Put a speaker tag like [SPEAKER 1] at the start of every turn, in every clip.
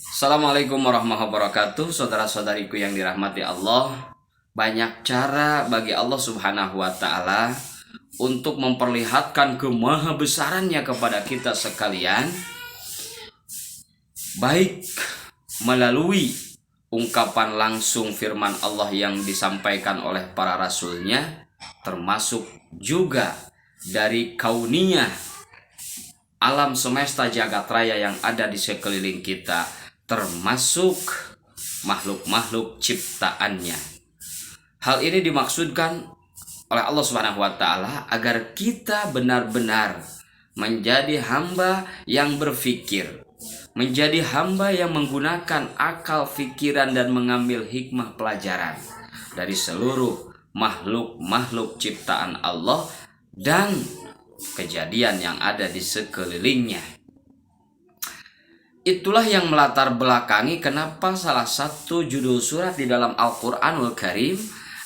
[SPEAKER 1] Assalamualaikum warahmatullahi wabarakatuh. Saudara-saudariku yang dirahmati Allah, banyak cara bagi Allah subhanahu wa ta'ala untuk memperlihatkan kemahabesarannya kepada kita sekalian, baik melalui ungkapan langsung firman Allah yang disampaikan oleh para rasulnya, termasuk juga dari kauniyah, alam semesta jagat raya yang ada di sekeliling kita, termasuk makhluk-makhluk ciptaannya. Hal ini dimaksudkan oleh Allah Subhanahu wa taala agar kita benar-benar menjadi hamba yang berfikir, menjadi hamba yang menggunakan akal pikiran dan mengambil hikmah pelajaran dari seluruh makhluk-makhluk ciptaan Allah dan kejadian yang ada di sekelilingnya. Itulah yang melatar belakangi kenapa salah satu judul surat di dalam Al-Quranul Karim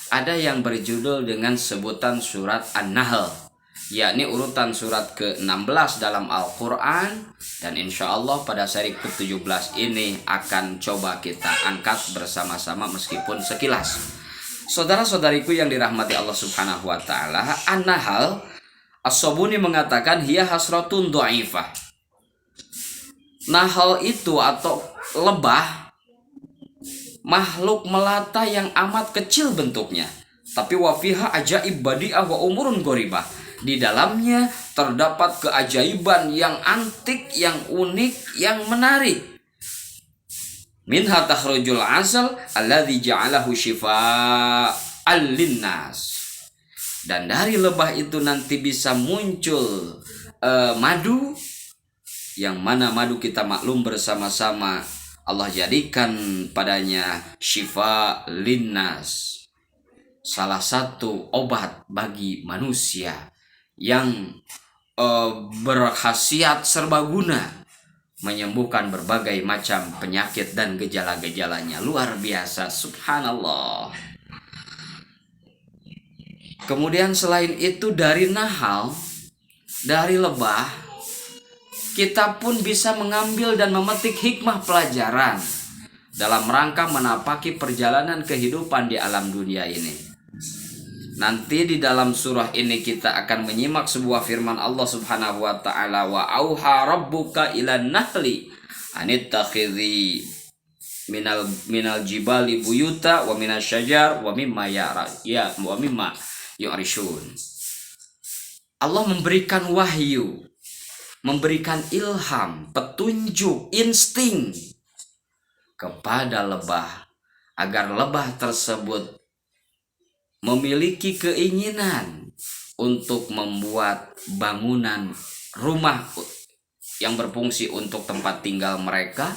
[SPEAKER 1] ada yang berjudul dengan sebutan surat An-Nahl, yakni urutan surat ke-16 dalam Al-Quran, dan insya Allah pada seri ke-17 ini akan coba kita angkat bersama-sama meskipun sekilas. Saudara-saudariku yang dirahmati Allah subhanahu wa ta'ala, An-Nahl, As-Sabuni mengatakan hiya hasratun dhaifah. Nahl itu atau lebah, makhluk melata yang amat kecil bentuknya, tapi wafiha ajaib badi'ah wa umurun goribah. Di dalamnya terdapat keajaiban yang antik, yang unik, yang menarik. Minha takhrujul asal alladzi ja'alahu shifa'al linnas. Dan dari lebah itu nanti bisa muncul madu, yang mana madu kita maklum bersama-sama Allah jadikan padanya syifa linnas, salah satu obat bagi manusia yang berkhasiat serbaguna, menyembuhkan berbagai macam penyakit dan gejala-gejalanya. Luar biasa, subhanallah. Kemudian selain itu dari nahal, dari lebah, kita pun bisa mengambil dan memetik hikmah pelajaran dalam rangka menapaki perjalanan kehidupan di alam dunia ini. Nanti di dalam surah ini kita akan menyimak sebuah firman Allah subhanahu wa ta'ala, wa auha rabbuka ilan nahli anittakhidhi minal jibali buyuta wa minas syajar wa mimma yu'rishun. Allah memberikan wahyu, memberikan ilham, petunjuk, insting kepada lebah agar lebah tersebut memiliki keinginan untuk membuat bangunan rumah yang berfungsi untuk tempat tinggal mereka,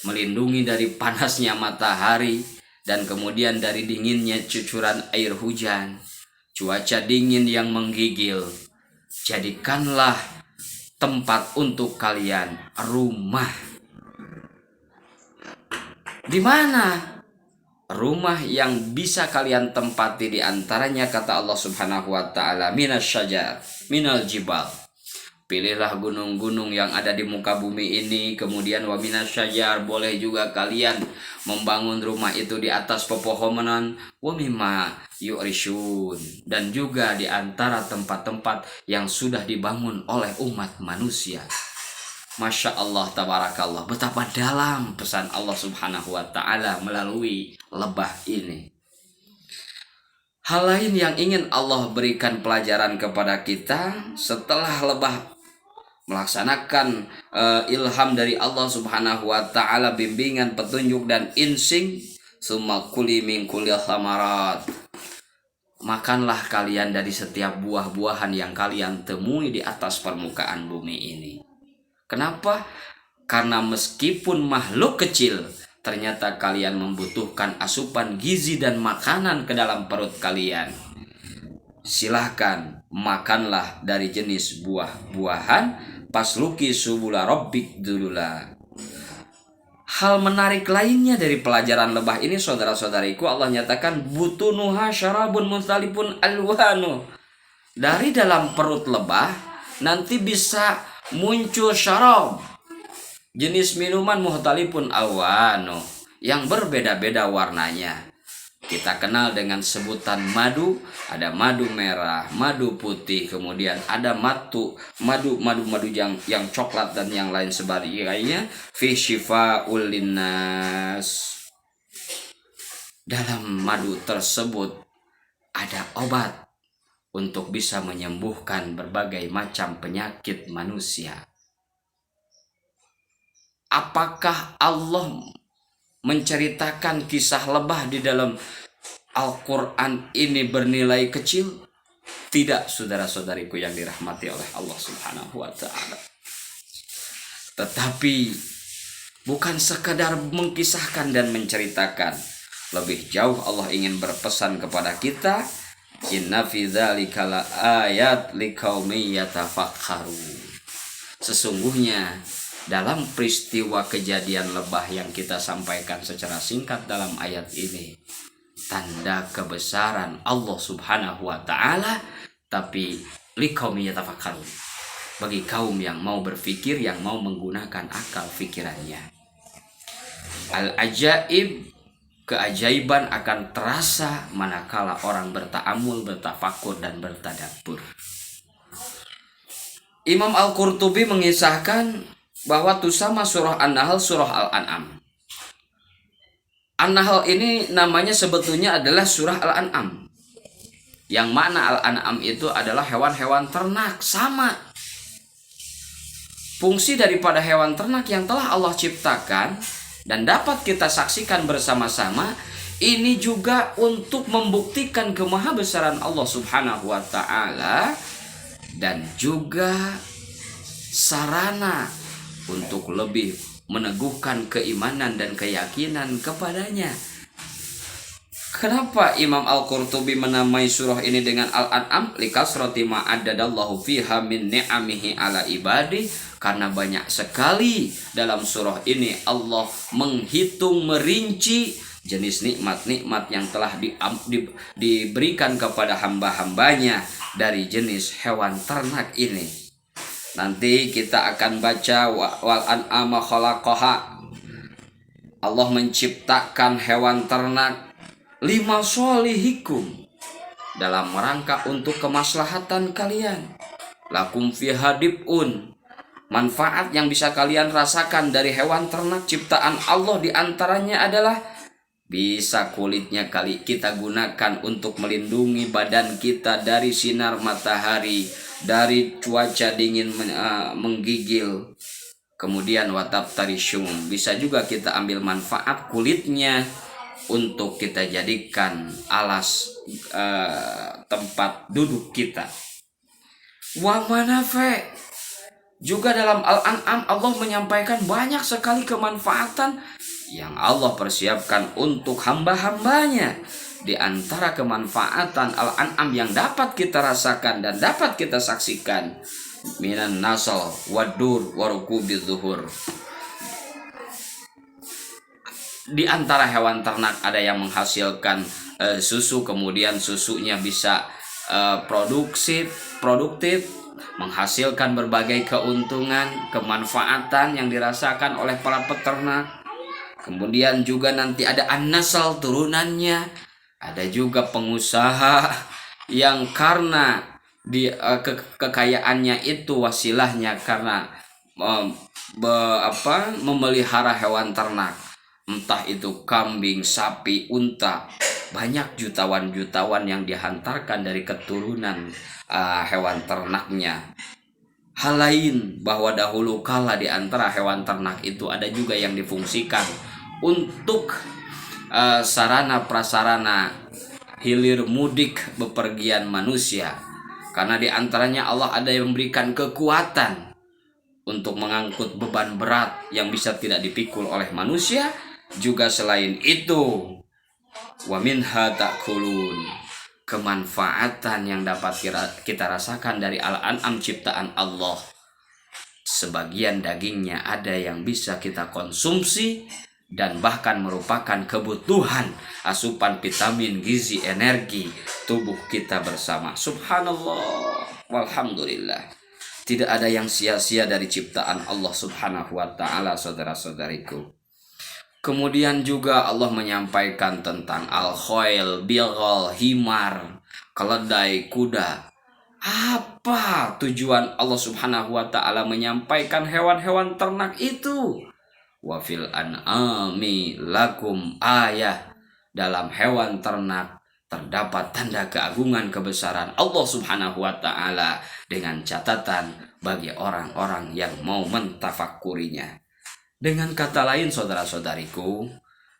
[SPEAKER 1] melindungi dari panasnya matahari dan kemudian dari dinginnya cucuran air hujan, cuaca dingin yang menggigil. Jadikanlah tempat untuk kalian rumah. Di mana rumah yang bisa kalian tempati? Di antaranya kata Allah subhanahu wa ta'ala, minas syajar, minal jibal. Pilihlah gunung-gunung yang ada di muka bumi ini. Kemudian wa minas syajar, boleh juga kalian membangun rumah itu di atas pepohonan. Wa mimma yu'rishun, dan juga di antara tempat-tempat yang sudah dibangun oleh umat manusia. Masya Allah, tabarakallah, betapa dalam pesan Allah subhanahu wa ta'ala melalui lebah ini. Hal lain yang ingin Allah berikan pelajaran kepada kita setelah lebah melaksanakan ilham dari Allah subhanahu wa ta'ala, bimbingan, petunjuk dan insting, summa kuli min kulli thamarat, makanlah kalian dari setiap buah-buahan yang kalian temui di atas permukaan bumi ini. Kenapa? Karena meskipun makhluk kecil, ternyata kalian membutuhkan asupan gizi dan makanan ke dalam perut kalian. Silahkan makanlah dari jenis buah-buahan. Pasluki subula rabbik dulula. Hal menarik lainnya dari pelajaran lebah ini, saudara-saudariku, Allah nyatakan butunuha syarabun mustalipun alwanu. Dari dalam perut lebah nanti bisa muncul syarab, jenis minuman muhtalifun alwanu, yang berbeda-beda warnanya. Kita kenal dengan sebutan madu, ada madu merah, madu putih, kemudian ada madu yang coklat dan yang lain sebagainya. Fi syifaa'ul linnas. Dalam madu tersebut ada obat untuk bisa menyembuhkan berbagai macam penyakit manusia. Apakah Allah menceritakan kisah lebah di dalam Al-Quran ini bernilai kecil? Tidak, saudara-saudariku yang dirahmati oleh Allah Subhanahu wa Ta'ala. Tetapi bukan sekadar mengkisahkan dan menceritakan. Lebih jauh Allah ingin berpesan kepada kita, inna fi dzalika laayat liqaumin yatafakkarun. Sesungguhnya dalam peristiwa kejadian lebah yang kita sampaikan secara singkat dalam ayat ini, tanda kebesaran Allah Subhanahu wa Ta'ala, tapi liqaumin yatafakkarun, bagi kaum yang mau berpikir, yang mau menggunakan akal pikirannya. Al-ajaib, keajaiban akan terasa manakala orang berta'amul, bertafakur, dan bertadabbur. Imam Al-Qurtubi mengisahkan bahwa tusama surah An-Nahl surah Al-An'am. An-Nahl ini namanya sebetulnya adalah surah Al-An'am, yang mana Al-An'am itu adalah hewan-hewan ternak. Sama fungsi daripada hewan ternak yang telah Allah ciptakan dan dapat kita saksikan bersama-sama, ini juga untuk membuktikan kemahabesaran Allah Subhanahu wa Ta'ala, dan juga sarana untuk lebih meneguhkan keimanan dan keyakinan kepadanya. Kenapa Imam Al-Qurtubi menamai surah ini dengan Al-An'am? Likasrati ma'addadallahu fiha min ni'amihi ala ibadi. Karena banyak sekali dalam surah ini Allah menghitung, merinci jenis nikmat-nikmat yang telah diberikan kepada hamba-hambanya dari jenis hewan ternak ini. Nanti kita akan baca wal an'ama khalaqaha. Allah menciptakan hewan ternak lima sholihikum dalam rangka untuk kemaslahatan kalian. Lakum fiha dib'un, manfaat yang bisa kalian rasakan dari hewan ternak ciptaan Allah diantaranya adalah bisa kulitnya kita gunakan untuk melindungi badan kita dari sinar matahari, dari cuaca dingin menggigil. Kemudian watab tarishum, bisa juga kita ambil manfaat kulitnya untuk kita jadikan alas tempat duduk kita. Wa manafe, juga dalam Al-An'am Allah menyampaikan banyak sekali kemanfaatan yang Allah persiapkan untuk hamba-hambanya. Di antara kemanfaatan Al-An'am yang dapat kita rasakan dan dapat kita saksikan, minan nasal wadur warukubil zuhur. Di antara hewan ternak ada yang menghasilkan susu, kemudian susunya bisa produktif, menghasilkan berbagai keuntungan, kemanfaatan yang dirasakan oleh para peternak. Kemudian juga nanti ada an-nasal, turunannya. Ada juga pengusaha yang karena kekayaannya itu wasilahnya karena memelihara hewan ternak, entah itu kambing, sapi, unta. Banyak jutawan yang dihantarkan dari keturunan hewan ternaknya. Hal lain bahwa dahulu kala di antara hewan ternak itu ada juga yang difungsikan untuk sarana prasarana hilir mudik bepergian manusia. Karena di antaranya Allah ada yang memberikan kekuatan untuk mengangkut beban berat yang bisa tidak dipikul oleh manusia. Juga selain itu, wa minha ta'kulun, kemanfaatan yang dapat kita rasakan dari Al-An'am ciptaan Allah. Sebagian dagingnya ada yang bisa kita konsumsi dan bahkan merupakan kebutuhan asupan vitamin, gizi, energi tubuh kita bersama. Subhanallah walhamdulillah. Tidak ada yang sia-sia dari ciptaan Allah Subhanahu wa taala, saudara-saudariku. Kemudian juga Allah menyampaikan tentang al-khail, bighal, himar, keledai, kuda. Apa tujuan Allah Subhanahu wa taala menyampaikan hewan-hewan ternak itu? Wa fil an'ami lakum ayah. Dalam hewan ternak terdapat tanda keagungan kebesaran Allah Subhanahu wa taala, dengan catatan bagi orang-orang yang mau mentafakurinya. Dengan kata lain, saudara-saudariku,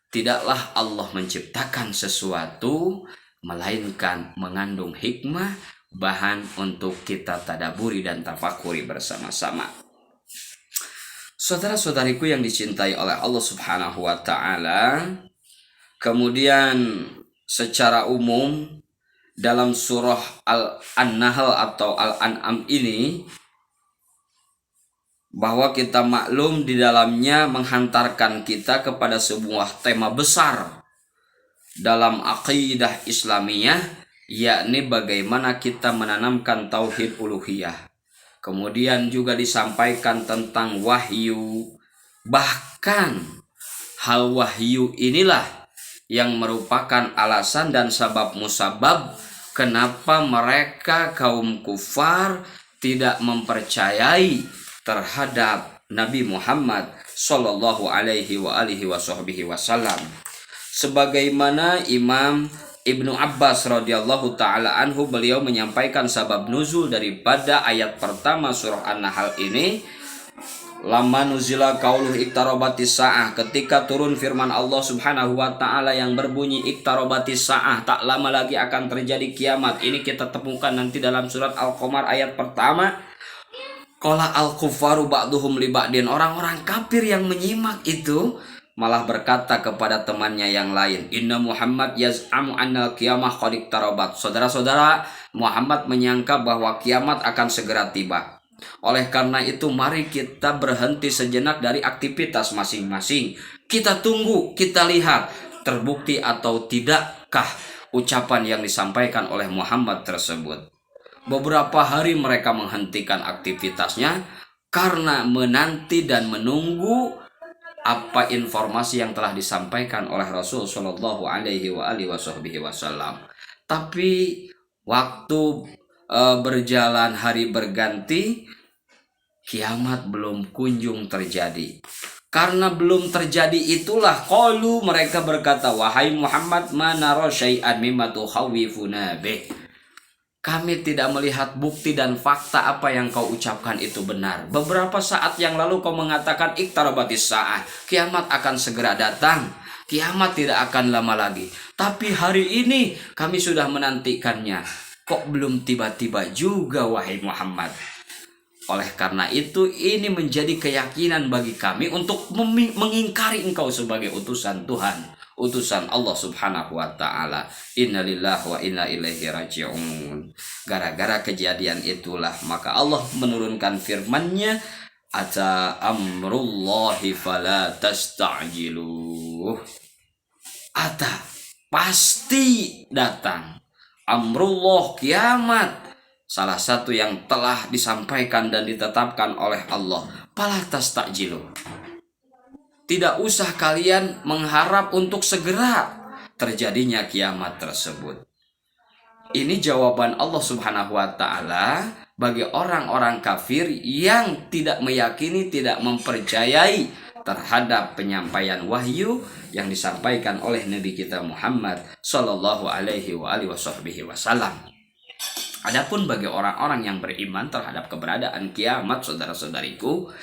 [SPEAKER 1] tidaklah Allah menciptakan sesuatu melainkan mengandung hikmah, bahan untuk kita tadaburi dan tafakuri bersama-sama. Saudara-saudariku yang dicintai oleh Allah Subhanahu wa taala, kemudian secara umum dalam surah An-Nahl atau Al-An'am ini, bahwa kita maklum di dalamnya menghantarkan kita kepada sebuah tema besar dalam akidah Islamiyah, yakni bagaimana kita menanamkan tauhid uluhiyah. Kemudian juga disampaikan tentang wahyu. Bahkan hal wahyu inilah yang merupakan alasan dan sabab musabab kenapa mereka kaum kufar tidak mempercayai terhadap Nabi Muhammad sallallahu alaihi wasallam. Sebagaimana Imam Ibnu Abbas radhiyallahu taala anhu, beliau menyampaikan sabab nuzul daripada ayat pertama surah An-Nahl ini, lama nuzila qauluh iqtarabatis saah, ketika turun firman Allah Subhanahu wa taala yang berbunyi iqtarabatis saah, tak lama lagi akan terjadi kiamat. Ini kita temukan nanti dalam surat Al-Qamar ayat pertama. Qala al-kuffaru ba'duhum li ba'din, orang-orang kafir yang menyimak itu malah berkata kepada temannya yang lain, inna Muhammad yaz'amu annal qiyamah qad iqtarabat. Saudara-saudara, Muhammad menyangka bahwa kiamat akan segera tiba. Oleh karena itu, mari kita berhenti sejenak dari aktivitas masing-masing. Kita tunggu, kita lihat terbukti atau tidakkah ucapan yang disampaikan oleh Muhammad tersebut. Beberapa hari mereka menghentikan aktivitasnya karena menanti dan menunggu apa informasi yang telah disampaikan oleh Rasul Shallallahu Alaihi Wasallam. Tapi waktu berjalan, hari berganti, kiamat belum kunjung terjadi. Karena belum terjadi itulah qalu, mereka berkata, wahai Muhammad, ma nara syai'an mimma tukhawwifuna bih. Kami tidak melihat bukti dan fakta apa yang kau ucapkan itu benar. Beberapa saat yang lalu kau mengatakan iqtarabatis saah, kiamat akan segera datang, kiamat tidak akan lama lagi. Tapi hari ini kami sudah menantikannya, kok belum tiba-tiba juga wahai Muhammad. Oleh karena itu, ini menjadi keyakinan bagi kami untuk mengingkari engkau sebagai utusan Tuhan, utusan Allah Subhanahu wa taala. Innalillahi wa inna ilaihi raji'un. Gara-gara kejadian itulah maka Allah menurunkan firman-Nya, ata amrullahi fala tasta'jiluh. Ata, pasti datang. Amrullah, kiamat, salah satu yang telah disampaikan dan ditetapkan oleh Allah. Fala tasta'jiluh. Tidak usah kalian mengharap untuk segera terjadinya kiamat tersebut. Ini jawaban Allah Subhanahu wa taala bagi orang-orang kafir yang tidak meyakini, tidak mempercayai terhadap penyampaian wahyu yang disampaikan oleh Nabi kita Muhammad sallallahu alaihi wasallam. Adapun bagi orang-orang yang beriman terhadap keberadaan kiamat, saudara-saudariku,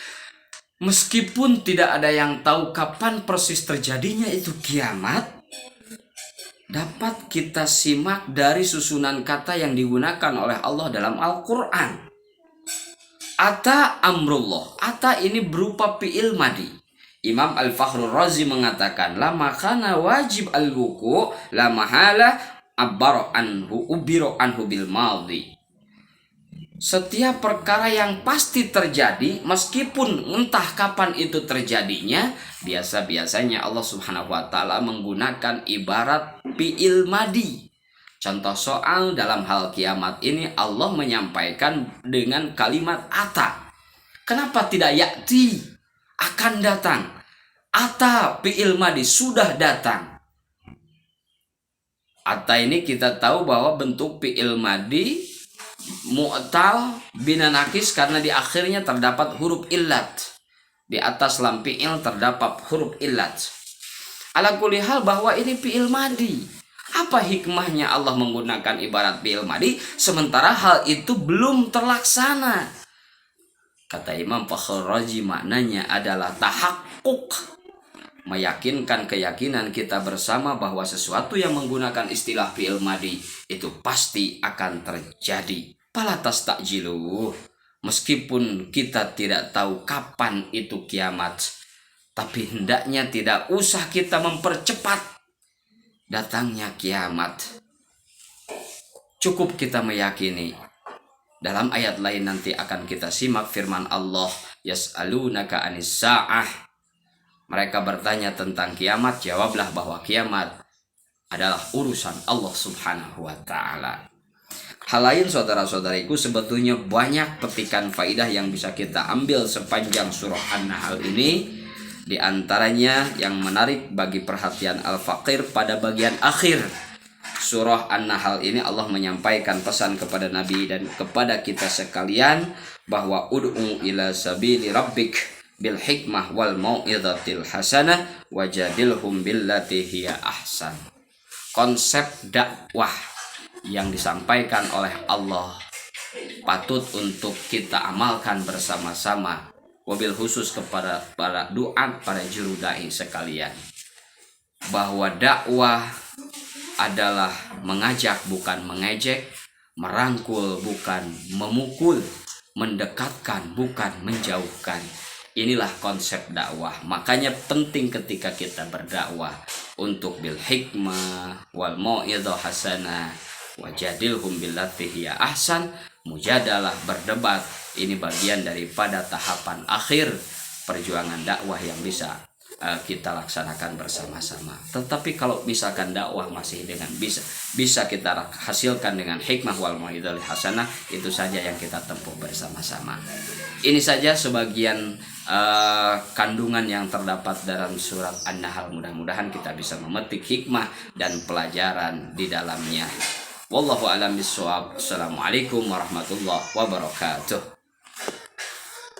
[SPEAKER 1] meskipun tidak ada yang tahu kapan persis terjadinya itu kiamat, dapat kita simak dari susunan kata yang digunakan oleh Allah dalam Al-Quran. Ata amrullah. Ata ini berupa fi'il madi. Imam Al-Fakhrur Razi mengatakan, la makana wajib al-wuku, la mahala ubiro anhu bil maldi. Setiap perkara yang pasti terjadi, meskipun entah kapan itu terjadinya, biasa-biasanya Allah Subhanahu wa taala menggunakan ibarat fi'il madi. Contoh soal dalam hal kiamat ini Allah menyampaikan dengan kalimat ata. Kenapa tidak ya'ti? Akan datang. Ata fi'il madi sudah datang. Ata ini kita tahu bahwa bentuk fi'il madi mu'tal bina nakis karena di akhirnya terdapat huruf illat. Di atas lam fi'il terdapat huruf illat. Ala kulli hal bahwa ini fi'il madi. Apa hikmahnya Allah menggunakan ibarat fi'il madi sementara hal itu belum terlaksana? Kata Imam Fakhr Razi maknanya adalah tahakkuk, meyakinkan keyakinan kita bersama bahwa sesuatu yang menggunakan istilah fi'il madi itu pasti akan terjadi. Fala tastakjilu, meskipun kita tidak tahu kapan itu kiamat, tapi hendaknya tidak usah kita mempercepat datangnya kiamat. Cukup kita meyakini. Dalam ayat lain nanti akan kita simak firman Allah, yas'alunaka anis sa'ah. Mereka bertanya tentang kiamat, jawablah bahwa kiamat adalah urusan Allah Subhanahu wa taala. Hal lain saudara-saudariku, sebetulnya banyak petikan faidah yang bisa kita ambil sepanjang surah An-Nahl ini. Di antaranya yang menarik bagi perhatian Al-Faqir pada bagian akhir surah An-Nahl ini Allah menyampaikan pesan kepada Nabi dan kepada kita sekalian bahwa ud'u ila sabili rabbik bil hikmah wal mau'izatil hasanah wajadilhum billati hiya ahsan. Konsep dakwah yang disampaikan oleh Allah patut untuk kita amalkan bersama-sama, wabil khusus kepada para duat, para juru dai sekalian, bahwa dakwah adalah mengajak bukan mengejek, merangkul bukan memukul, mendekatkan bukan menjauhkan. Inilah konsep dakwah. Makanya penting ketika kita berdakwah untuk bil hikmah wal mau'izah hasanah wajadilhum billati hiya ahsan, mujadalah, berdebat. Ini bagian daripada tahapan akhir perjuangan dakwah yang bisa kita laksanakan bersama-sama. Tetapi kalau misalkan dakwah masih dengan bisa kita hasilkan dengan hikmah wal mau'izah hasanah, itu saja yang kita tempuh bersama-sama. Ini saja sebagian kandungan yang terdapat dalam surat An-Nahl. Mudah-mudahan kita bisa memetik hikmah dan pelajaran di dalamnya. Wallahu a'lam bishawab. Assalamualaikum warahmatullahi wabarakatuh.